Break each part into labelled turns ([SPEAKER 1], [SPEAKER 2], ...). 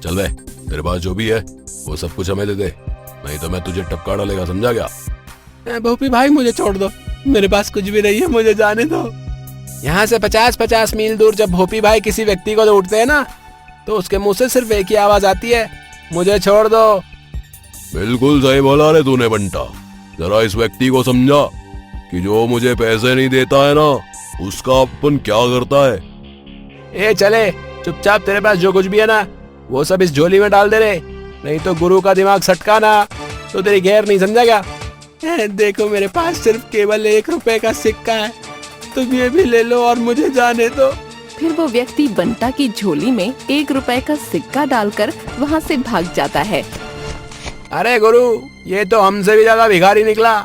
[SPEAKER 1] चल बे, तेरे पास जो भी है वो सब कुछ हमें दे दे, नहीं तो मैं तुझे टपका डालेगा, समझा क्या?
[SPEAKER 2] भोपी भाई मुझे छोड़ दो, मेरे पास कुछ भी नहीं है, मुझे जाने दो। यहाँ से 50-50 मील दूर जब भोपी भाई किसी व्यक्ति को लूटते हैं ना, तो उसके मुंह से सिर्फ एक ही आवाज आती है, मुझे छोड़ दो।
[SPEAKER 1] बिल्कुल सही बोला रे तूने बंटा। जरा इस व्यक्ति को समझा कि जो मुझे पैसे नहीं देता है ना, उसका अपन क्या करता है।
[SPEAKER 2] ए चले, चुपचाप तेरे पास जो कुछ भी है ना वो सब इस झोली में डाल दे रे, नहीं तो गुरु का दिमाग सटका ना तो तेरी गैर नहीं, समझा क्या? देखो मेरे पास सिर्फ केवल 1 रुपए का सिक्का है, तुम ये भी ले लो और मुझे जाने दो।
[SPEAKER 3] फिर वो व्यक्ति बंटा की झोली में 1 रुपए का सिक्का डालकर वहाँ से भाग जाता है।
[SPEAKER 2] अरे गुरु, ये तो हमसे भी ज्यादा भिखारी निकला।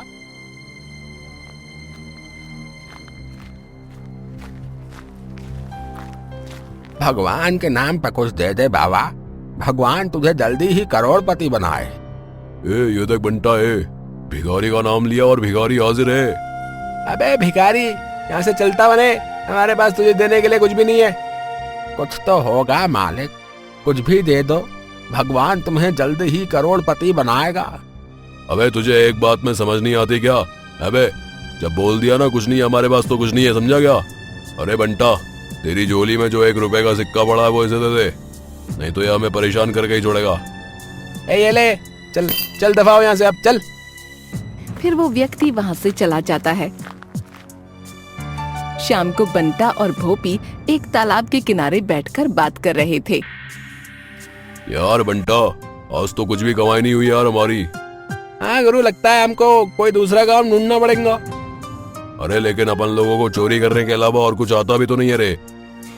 [SPEAKER 2] भगवान के नाम पे कुछ दे दे बाबा, भगवान तुझे जल्दी ही करोड़पति बनाए।
[SPEAKER 1] ये देख बंटा, भिखारी का नाम लिया और भिखारी हाजिर है।
[SPEAKER 2] अबे भिखारी, यहाँ से चलता बने, हमारे पास तुझे देने के लिए कुछ भी नहीं है। कुछ तो होगा मालिक, कुछ भी दे दो, भगवान तुम्हें जल्दी ही करोड़पति बनाएगा।
[SPEAKER 1] अबे तुझे एक बात में समझ नहीं आती क्या? अबे जब बोल दिया ना कुछ नहीं है हमारे पास तो कुछ नहीं है, समझा क्या? अरे बंटा, तेरी झोली में जो 1 रुपए का सिक्का पड़ा है वो इसे दे दे, नहीं तो ये हमें परेशान करके ही छोड़ेगा।
[SPEAKER 2] ये ले, चल चल दफा हो यहाँ से, अब चल।
[SPEAKER 3] फिर वो व्यक्ति वहाँ से चला जाता है। शाम को बंटा और भोपी एक तालाब के किनारे बैठकर बात कर रहे थे।
[SPEAKER 1] यार बंटा, आज तो कुछ भी कमाई नहीं हुई यार हमारी।
[SPEAKER 2] हाँ गुरु, लगता है हमको कोई दूसरा काम ढूंढना पड़ेगा।
[SPEAKER 1] अरे लेकिन अपन लोगों को चोरी करने के अलावा और कुछ आता भी तो नहीं है रे।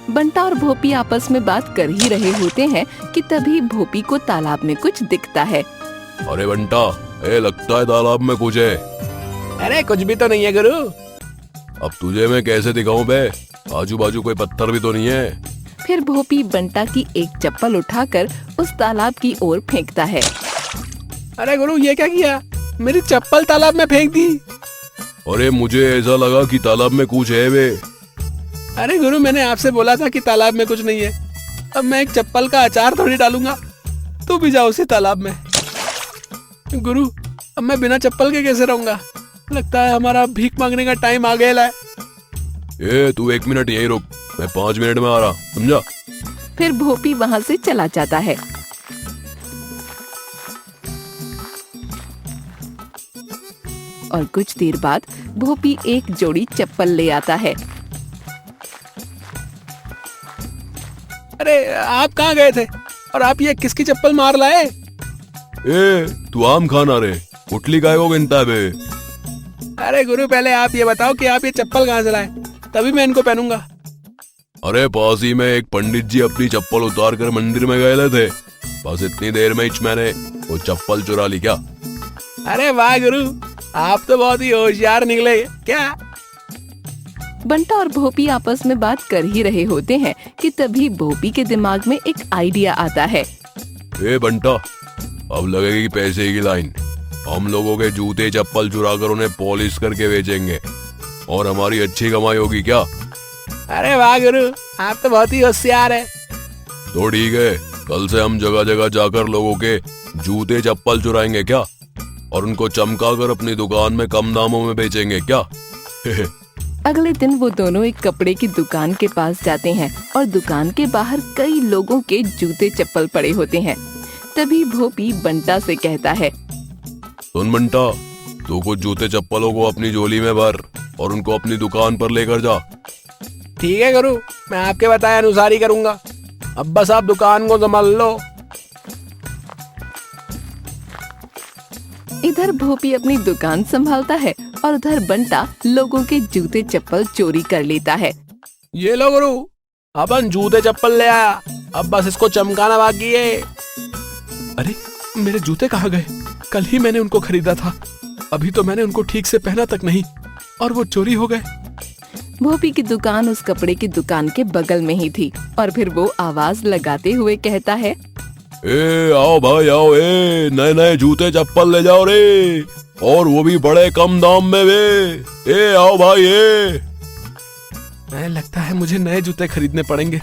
[SPEAKER 3] बंटा और भोपी आपस में बात कर ही रहे होते हैं कि तभी भोपी को तालाब में कुछ दिखता है।
[SPEAKER 1] अरे बंटा, लगता है तालाब में कुछ है।
[SPEAKER 2] अरे कुछ भी तो नहीं है गुरु।
[SPEAKER 1] अब तुझे मैं कैसे दिखाऊं बे, आजू बाजू कोई पत्थर भी तो नहीं है।
[SPEAKER 3] फिर भोपी बंटा की एक चप्पल उठाकर उस तालाब की ओर फेंकता है।
[SPEAKER 2] अरे गुरु, ये क्या किया? मेरी चप्पल तालाब में फेंक दी।
[SPEAKER 1] अरे मुझे ऐसा लगा कि तालाब में कुछ है बे।
[SPEAKER 2] अरे गुरु, मैंने आपसे बोला था कि तालाब में कुछ नहीं है। अब मैं एक चप्पल का अचार थोड़ी डालूंगा, तू भी जा उसी तालाब में। गुरु, अब मैं बिना चप्पल के कैसे रहूंगा? लगता है हमारा भीख मांगने का टाइम आ गया है।
[SPEAKER 1] तू 1 मिनट यहीं रुक, मैं 5 मिनट में आ रहा, समझा?
[SPEAKER 3] फिर भोपी वहाँ से चला जाता है। और कुछ देर बाद भोपी एक जोड़ी चप्पल ले आता है।
[SPEAKER 2] अरे आप कहाँ गए थे और आप ये किसकी चप्पल मार लाए?
[SPEAKER 1] तू आम खाना रे, उठली काय को गिनता है बे?
[SPEAKER 2] अरे गुरु, पहले आप ये बताओ कि आप ये चप्पल कहाँ से लाए, तभी मैं इनको पहनूंगा।
[SPEAKER 1] अरे पास ही में एक पंडित जी अपनी चप्पल उतार कर मंदिर में गए थे, बस इतनी देर में मैंने वो चप्पल चुरा ली। क्या?
[SPEAKER 2] अरे वाह गुरु, आप तो बहुत ही होशियार निकले। क्या?
[SPEAKER 3] बंटा और भोपी आपस में बात कर ही रहे होते हैं कि तभी भोपी के दिमाग में एक आइडिया आता है।
[SPEAKER 1] बंटा, अब लगेगी पैसे की लाइन। हम लोगों के जूते चप्पल चुरा कर उन्हें पॉलिश करके बेचेंगे और हमारी अच्छी कमाई होगी। क्या?
[SPEAKER 2] अरे वाह गुरु, आप तो बहुत ही होशियार है।
[SPEAKER 1] तो ठीक है, कल से हम जगह जगह जाकर लोगों के जूते चप्पल चुराएंगे क्या, और उनको चमका कर अपनी दुकान में कम दामों में बेचेंगे। क्या?
[SPEAKER 3] अगले दिन वो दोनों एक कपड़े की दुकान के पास जाते हैं और दुकान के बाहर कई लोगों के जूते चप्पल पड़े होते हैं। तभी भोपी बंटा से कहता है,
[SPEAKER 1] सुन बंटा, तू कुछ जूते चप्पलों को अपनी झोली में भर और उनको अपनी दुकान पर लेकर जा।
[SPEAKER 2] ठीक है गुरु, मैं आपके बताए अनुसार ही करूंगा। अब बस आप दुकान को संभाल लो।
[SPEAKER 3] इधर भोपी अपनी दुकान संभालता है और उधर बंटा लोगों के जूते चप्पल चोरी कर लेता है।
[SPEAKER 2] ये लो गुरु, अपन जूते चप्पल ले आया, अब बस इसको चमकाना बाकी है। अरे मेरे जूते कहाँ गए? कल ही मैंने उनको खरीदा था, अभी तो मैंने उनको ठीक से पहना तक नहीं और वो चोरी हो गए।
[SPEAKER 3] भोपी की दुकान उस कपड़े की दुकान के बगल में ही थी और फिर वो आवाज लगाते हुए कहता है,
[SPEAKER 1] आओ भाई आओ, नए नए जूते चप्पल ले जाओ रे, और वो भी बड़े कम दाम में वे। आओ भाई
[SPEAKER 2] मैं लगता है मुझे नए जूते खरीदने पड़ेंगे,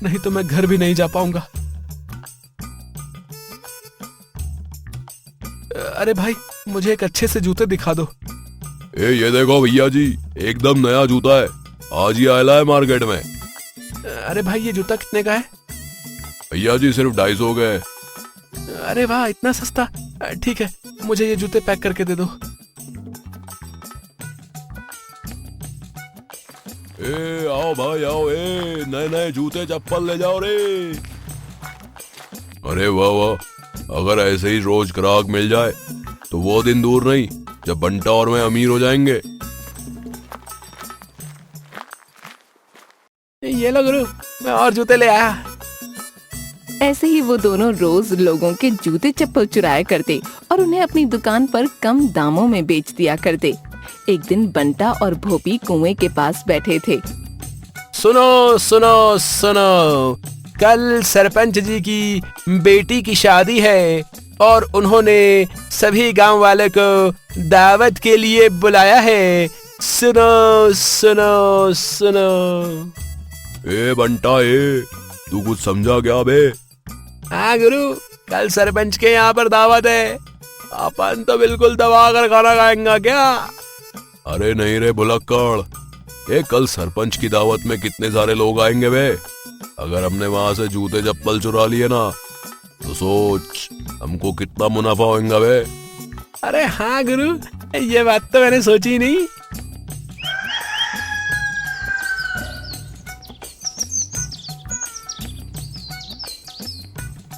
[SPEAKER 2] नहीं तो मैं घर भी नहीं जा पाऊंगा। अरे भाई, मुझे एक अच्छे से जूते दिखा दो।
[SPEAKER 1] ये देखो भैया जी, एकदम नया जूता है, आज ही आया है मार्केट में।
[SPEAKER 2] अरे भाई, ये जूता कितने का है?
[SPEAKER 1] भैया जी सिर्फ 250 का है।
[SPEAKER 2] अरे वाह, इतना सस्ता। ठीक है, मुझे ये जूते पैक करके दे दो।
[SPEAKER 1] आओ भाई आओ, नए नए जूते चप्पल ले जाओ रे। अरे वाह वाह, अगर ऐसे ही रोज ग्राहक मिल जाए तो वो दिन दूर नहीं जब बंटा और मैं अमीर हो जाएंगे।
[SPEAKER 2] ये लो गुरु, मैं और जूते ले आया।
[SPEAKER 3] ऐसे ही वो दोनों रोज लोगों के जूते चप्पल चुराया करते और उन्हें अपनी दुकान पर कम दामों में बेच दिया करते। एक दिन बंटा और भोपी कुएं के पास बैठे थे।
[SPEAKER 2] सुनो सुनो सुनो, कल सरपंच जी की बेटी की शादी है और उन्होंने सभी गांव वाले को दावत के लिए बुलाया है। सुनो सुनो सुनो।
[SPEAKER 1] बंटा, तू कुछ समझा क्या बे?
[SPEAKER 2] हाँ गुरु, कल सरपंच के यहाँ पर दावत है, अपन तो बिल्कुल दबा कर खाना खाएंगे क्या?
[SPEAKER 1] अरे नहीं रे भुलक्कड़, कल सरपंच की दावत में कितने सारे लोग आएंगे बे। अगर हमने वहां से जूते चप्पल चुरा लिए ना तो सोच हमको कितना मुनाफा होगा बे।
[SPEAKER 2] अरे हाँ गुरु, ये बात तो मैंने सोची नहीं।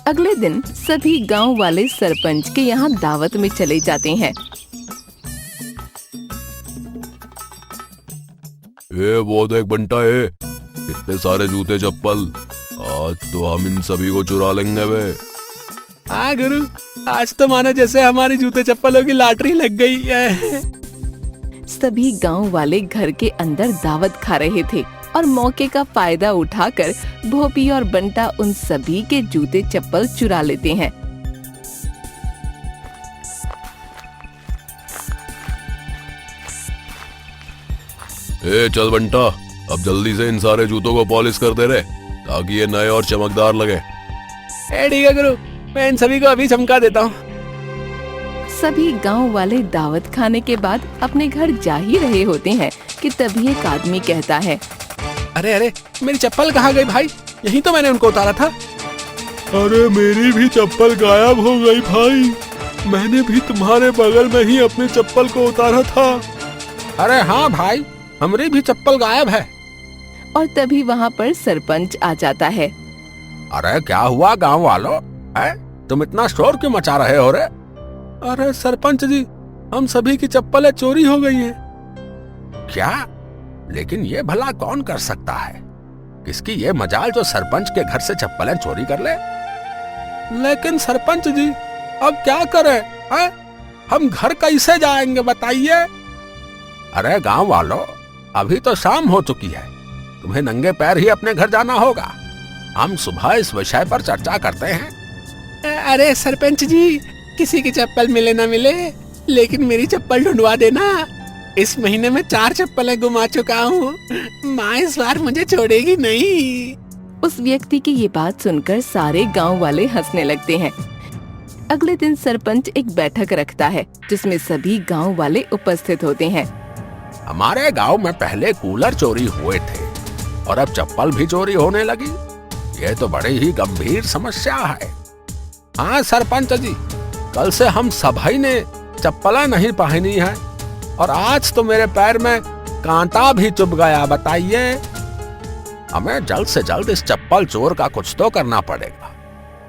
[SPEAKER 3] अगले दिन सभी गांव वाले सरपंच के यहाँ दावत में चले जाते हैं।
[SPEAKER 1] वो देख बंटा, कितने सारे जूते चप्पल, आज तो हम इन सभी को चुरा लेंगे बे।
[SPEAKER 2] हाँ गुरु, आज तो मानो जैसे हमारी जूते चप्पलों की लॉटरी लग गई है।
[SPEAKER 3] सभी गांव वाले घर के अंदर दावत खा रहे थे और मौके का फायदा उठाकर भोपी और बंटा उन सभी के जूते चप्पल चुरा लेते हैं।
[SPEAKER 1] चल बंटा, अब जल्दी से इन सारे जूतों को पॉलिश कर दे रे ताकि ये नए और चमकदार लगे।
[SPEAKER 2] ठीक है गुरु, मैं इन सभी को अभी चमका देता हूँ।
[SPEAKER 3] सभी गांव वाले दावत खाने के बाद अपने घर जा ही रहे होते हैं कि तभी एक आदमी कहता है,
[SPEAKER 2] अरे अरे, मेरी चप्पल कहाँ गई भाई? यहीं तो मैंने उनको उतारा था।
[SPEAKER 1] अरे मेरी भी चप्पल गायब हो गई भाई, मैंने भी तुम्हारे बगल में ही अपनी चप्पल को उतारा था।
[SPEAKER 2] अरे हाँ भाई, हमारी भी चप्पल गायब है।
[SPEAKER 3] और तभी वहाँ पर सरपंच आ जाता है।
[SPEAKER 2] अरे क्या हुआ गांव वालों, तुम इतना शोर क्यों मचा रहे हो रे? अरे सरपंच जी, हम सभी की चप्पलें चोरी हो गई हैं। क्या? लेकिन ये भला कौन कर सकता है? किसकी ये मजाल जो सरपंच के घर से चप्पलें चोरी कर ले? लेकिन सरपंच जी, अब क्या करें? हम घर कैसे जाएंगे बताइए? अरे गांव वालों, अभी तो शाम हो चुकी है, तुम्हें नंगे पैर ही अपने घर जाना होगा। हम सुबह इस विषय पर चर्चा करते हैं। अरे सरपंच जी, किसी की चप्पल मिले ना मिले, लेकिन मेरी चप्पल ढूंढवा देना। इस महीने में 4 चप्पलें गुमा चुका हूँ, माँ इस बार मुझे छोड़ेगी नहीं।
[SPEAKER 3] उस व्यक्ति की ये बात सुनकर सारे गांव वाले हंसने लगते हैं। अगले दिन सरपंच एक बैठक रखता है जिसमें सभी गांव वाले उपस्थित होते हैं।
[SPEAKER 2] हमारे गांव में पहले कूलर चोरी हुए थे और अब चप्पल भी चोरी होने लगी। यह तो बड़ी ही गंभीर समस्या है। हाँ सरपंच जी, कल से हम सभी ने चप्पलें नहीं पहनी है और आज तो मेरे पैर में कांटा भी चुभ गया। बताइए, हमें जल्द से जल्द इस चप्पल चोर का कुछ तो करना पड़ेगा,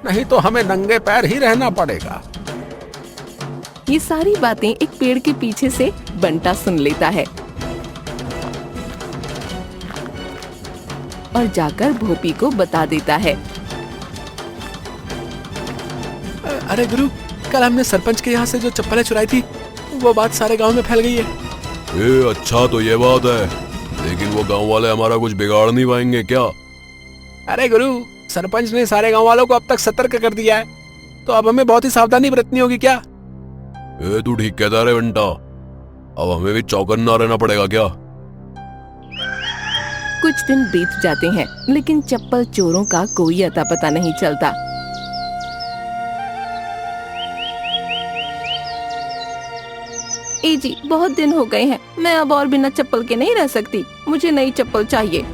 [SPEAKER 2] नहीं तो हमें नंगे पैर ही रहना पड़ेगा।
[SPEAKER 3] ये सारी बातें एक पेड़ के पीछे से बंटा सुन लेता है और जाकर भोपी को बता देता है।
[SPEAKER 2] अरे गुरु, कल हमने सरपंच के यहाँ से जो चप्पलें चुराई थी, वो बात सारे गांव में फैल गई है।
[SPEAKER 1] अच्छा तो ये बात है, लेकिन वो गांव वाले हमारा कुछ बिगाड़ नहीं पाएंगे क्या?
[SPEAKER 2] अरे गुरु, सरपंच ने सारे गांव वालों को अब तक सतर्क कर दिया है, तो अब हमें बहुत ही सावधानी बरतनी होगी क्या?
[SPEAKER 1] तू ठीक कहता रे बंटा, अब हमें भी चौकन्ना रहना पड़ेगा क्या?
[SPEAKER 3] कुछ दिन बीत जाते हैं, लेकिन चप्पल चोरों का कोई अता पता नहीं चलता। जी, बहुत दिन हो गए हैं, मैं अब और बिना चप्पल के नहीं रह सकती, मुझे नई चप्पल चाहिए।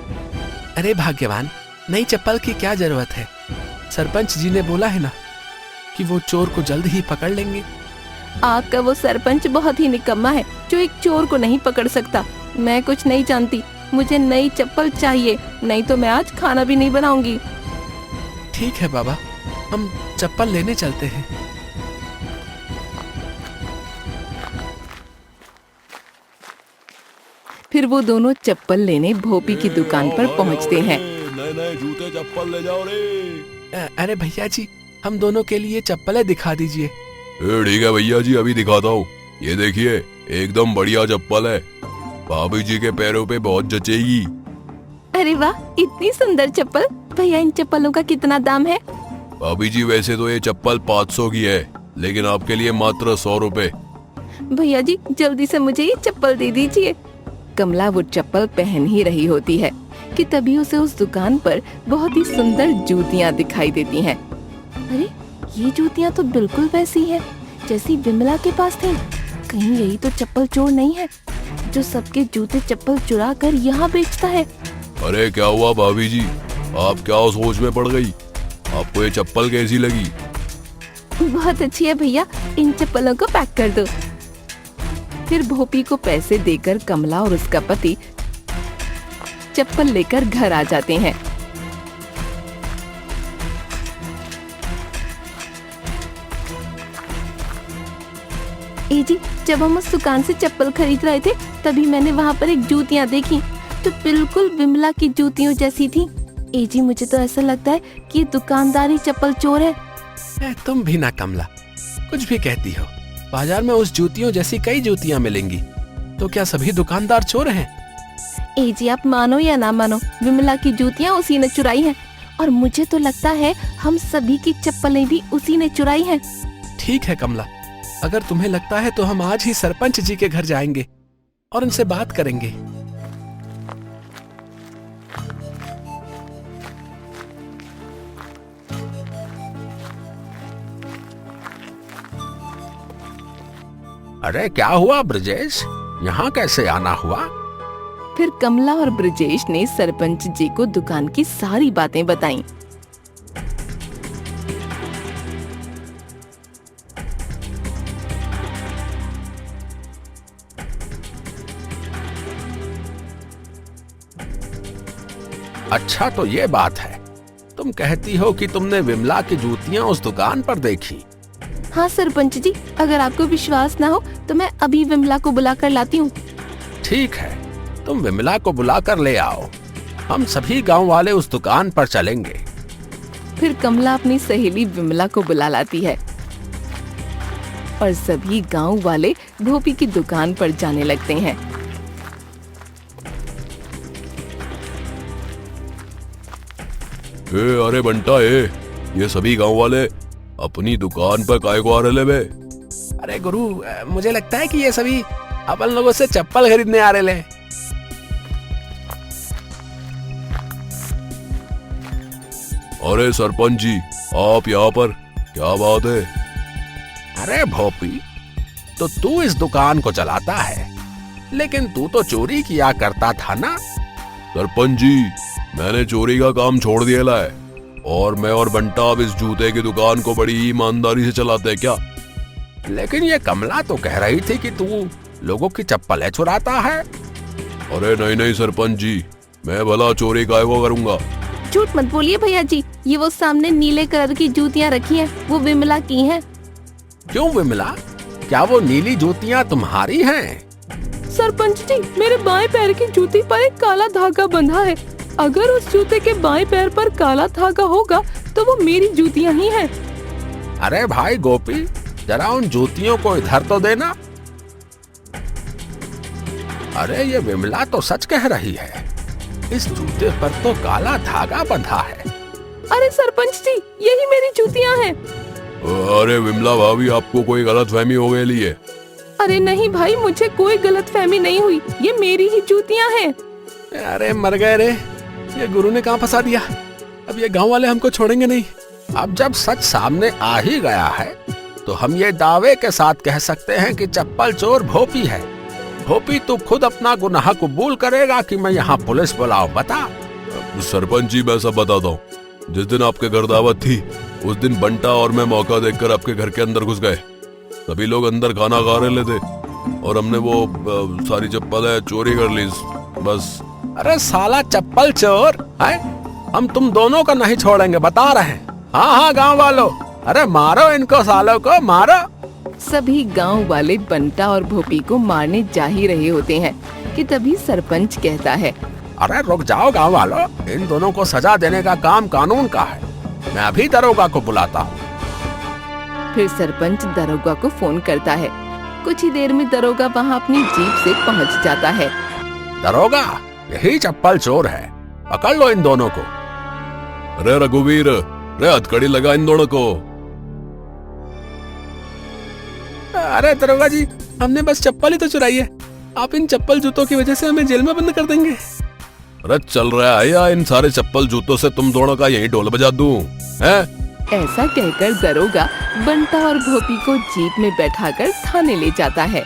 [SPEAKER 2] अरे भाग्यवान, नई चप्पल की क्या जरूरत है? सरपंच जी ने बोला है ना कि वो चोर को जल्द ही पकड़ लेंगे।
[SPEAKER 3] आपका वो सरपंच बहुत ही निकम्मा है जो एक चोर को नहीं पकड़ सकता। मैं कुछ नहीं जानती, मुझे नई चप्पल चाहिए, नहीं तो मैं आज खाना भी नहीं बनाऊंगी।
[SPEAKER 2] ठीक है बाबा, हम चप्पल लेने चलते हैं।
[SPEAKER 3] फिर वो दोनों चप्पल लेने भोपी की दुकान पर पहुंचते हैं।
[SPEAKER 1] नए नए जूते चप्पल ले जाओ रे।
[SPEAKER 2] अरे भैया जी, हम दोनों के लिए चप्पलें दिखा दीजिए।
[SPEAKER 1] ठीक है भैया जी, अभी दिखाता हूँ। ये देखिए, एकदम बढ़िया चप्पल है, भाभी जी के पैरों पे बहुत जचेगी।
[SPEAKER 3] अरे वाह, इतनी सुंदर चप्पल। भैया, इन चप्पलों का कितना दाम है?
[SPEAKER 1] भाभी जी, वैसे तो ये चप्पल 500 की है, लेकिन आपके लिए मात्र 100 रुपए।
[SPEAKER 3] भैया जी, जल्दी से मुझे ये चप्पल दे दीजिए। कमला वो चप्पल पहन ही रही होती है कि तभी उसे उस दुकान पर बहुत ही सुंदर जूतियाँ दिखाई देती हैं। अरे, ये जूतियाँ तो बिल्कुल वैसी हैं जैसी विमला के पास थी। कहीं यही तो चप्पल चोर नहीं है जो सबके जूते चप्पल चुरा कर यहाँ बेचता है?
[SPEAKER 1] अरे क्या हुआ भाभी जी, आप क्या सोच में पड़ गई? आपको ये चप्पल कैसी लगी?
[SPEAKER 3] बहुत अच्छी है भैया, इन चप्पलों को पैक कर दो। फिर भोपी को पैसे देकर कमला और उसका पति चप्पल लेकर घर आ जाते हैं। ए जी, जब हम उस दुकान से चप्पल खरीद रहे थे तभी मैंने वहाँ पर एक जूतियाँ देखी जो बिल्कुल विमला की जूतियों जैसी थी। ए जी, मुझे तो ऐसा लगता है कि ये दुकानदारी चप्पल चोर है।
[SPEAKER 2] तुम भी ना कमला, कुछ भी कहती हो। बाजार में उस जूतियों जैसी कई जूतियाँ मिलेंगी, तो क्या सभी दुकानदार चोर हैं?
[SPEAKER 3] ए जी, आप मानो या ना मानो, विमला की जूतियाँ उसी ने चुराई हैं, और मुझे तो लगता है हम सभी की चप्पलें भी उसी ने चुराई हैं।
[SPEAKER 2] ठीक है कमला, अगर तुम्हें लगता है तो हम आज ही सरपंच जी के घर जाएंगे और उनसे बात करेंगे।
[SPEAKER 4] अरे क्या हुआ ब्रजेश, यहाँ कैसे आना हुआ?
[SPEAKER 3] फिर कमला और ब्रजेश ने सरपंच जी को दुकान की सारी बातें बताईं।
[SPEAKER 4] अच्छा, तो ये बात है, तुम कहती हो कि तुमने विमला की जूतियाँ उस दुकान पर देखी?
[SPEAKER 3] हाँ सरपंच जी, अगर आपको विश्वास ना हो तो मैं अभी विमला को बुला कर लाती हूँ।
[SPEAKER 4] ठीक है, तुम विमला को बुला कर ले आओ, हम सभी गांव वाले उस दुकान पर चलेंगे।
[SPEAKER 3] फिर कमला अपनी सहेली विमला को बुला लाती है और सभी गांव वाले भोपी की दुकान पर जाने लगते हैं।
[SPEAKER 1] अरे बंटा, ये सभी गांव वाले अपनी दुकान पर काय को आ रहे बे?
[SPEAKER 2] अरे गुरु, मुझे लगता है कि ये सभी अपन लोगों से चप्पल खरीदने आ रहे हैं।
[SPEAKER 1] अरे सरपंच जी, आप यहाँ पर, क्या बात है?
[SPEAKER 4] अरे भोपी, तो तू इस दुकान को चलाता है, लेकिन तू तो चोरी किया करता था ना?
[SPEAKER 1] सरपंच जी, मैंने चोरी का काम छोड़ दिया है, और मैं और बंटा अब इस जूते की दुकान को बड़ी ईमानदारी से चलाते हैं। क्या?
[SPEAKER 4] लेकिन ये कमला तो कह रही थी कि तू लोगों की चप्पलें चुराता है।
[SPEAKER 1] अरे नहीं नहीं सरपंच जी, मैं भला चोरी काय को करूंगा?
[SPEAKER 3] झूठ मत बोलिए भैया जी, ये वो सामने नीले कलर की जूतियाँ रखी हैं, वो विमला की हैं।
[SPEAKER 4] क्यों विमला, क्या वो नीली जूतियाँ तुम्हारी हैं?
[SPEAKER 3] सरपंच जी, मेरे बाएं पैर की जूती पर एक काला धागा बंधा है। अगर उस जूते के बाएं पैर पर काला धागा होगा तो वो मेरी जूतियाँ ही हैं।
[SPEAKER 4] अरे भाई गोपी, जरा उन जूतियों को इधर तो देना। अरे ये विमला तो सच कह रही है, इस जूते पर तो काला धागा बंधा है।
[SPEAKER 3] अरे सरपंच जी, यही मेरी जूतियाँ हैं।
[SPEAKER 1] अरे विमला भाभी, आपको कोई गलतफहमी हो गई है?
[SPEAKER 3] अरे नहीं भाई, मुझे कोई गलतफहमी नहीं हुई, ये मेरी ही जूतियाँ हैं।
[SPEAKER 2] अरे मर गए रे, ये गुरु ने कहाँ फंसा दिया। अब ये गांव वाले हमको छोड़ेंगे नहीं।
[SPEAKER 4] अब जब सच सामने आ ही गया है तो हम ये दावे के साथ कह सकते हैं कि चप्पल चोर भोपी है। भोपी, तू खुद अपना गुनाह कबूल करेगा कि मैं यहाँ पुलिस बुलाऊं? बता।
[SPEAKER 1] सरपंच जी, मैं सब बताता हूँ। जिस दिन आपके घर दावत थी उस दिन बंटा और मैं मौका देखकर आपके घर के अंदर घुस गए। सभी लोग अंदर खाना खा रहे थे और हमने वो सारी चप्पलें चोरी कर ली बस।
[SPEAKER 4] अरे साला चप्पल चोर है, हम तुम दोनों को नहीं छोड़ेंगे, बता रहे हैं। हाँ हाँ गांव वालों, अरे मारो इनको सालों को, मारो।
[SPEAKER 3] सभी गांव वाले बंटा और भोपी को मारने जा ही रहे होते हैं कि तभी सरपंच कहता है,
[SPEAKER 4] अरे रुक जाओ गांव वालों, इन दोनों को सजा देने का काम कानून का है। मैं अभी दरोगा को बुलाता हूँ।
[SPEAKER 3] फिर सरपंच दरोगा को फोन करता है। कुछ ही देर में दरोगा वहाँ अपनी जीप से पहुँच जाता है।
[SPEAKER 4] दरोगा, यही चप्पल चोर है, पकड़ लो इन दोनों को।
[SPEAKER 1] अरे रघुवीर, अरे हथकड़ी लगा इन दोनों को।
[SPEAKER 2] अरे दरोगा जी, हमने बस चप्पल ही तो चुराई है। आप इन चप्पल जूतों की वजह से हमें जेल में बंद कर देंगे।
[SPEAKER 1] अरे चल रहा है या इन सारे चप्पल जूतों से तुम दोनों का यही ढोल बजा दूं? हैं?
[SPEAKER 3] ऐसा कहकर दरोगा बंटा और भोपी को जीप में बैठाकर थाने ले जाता है।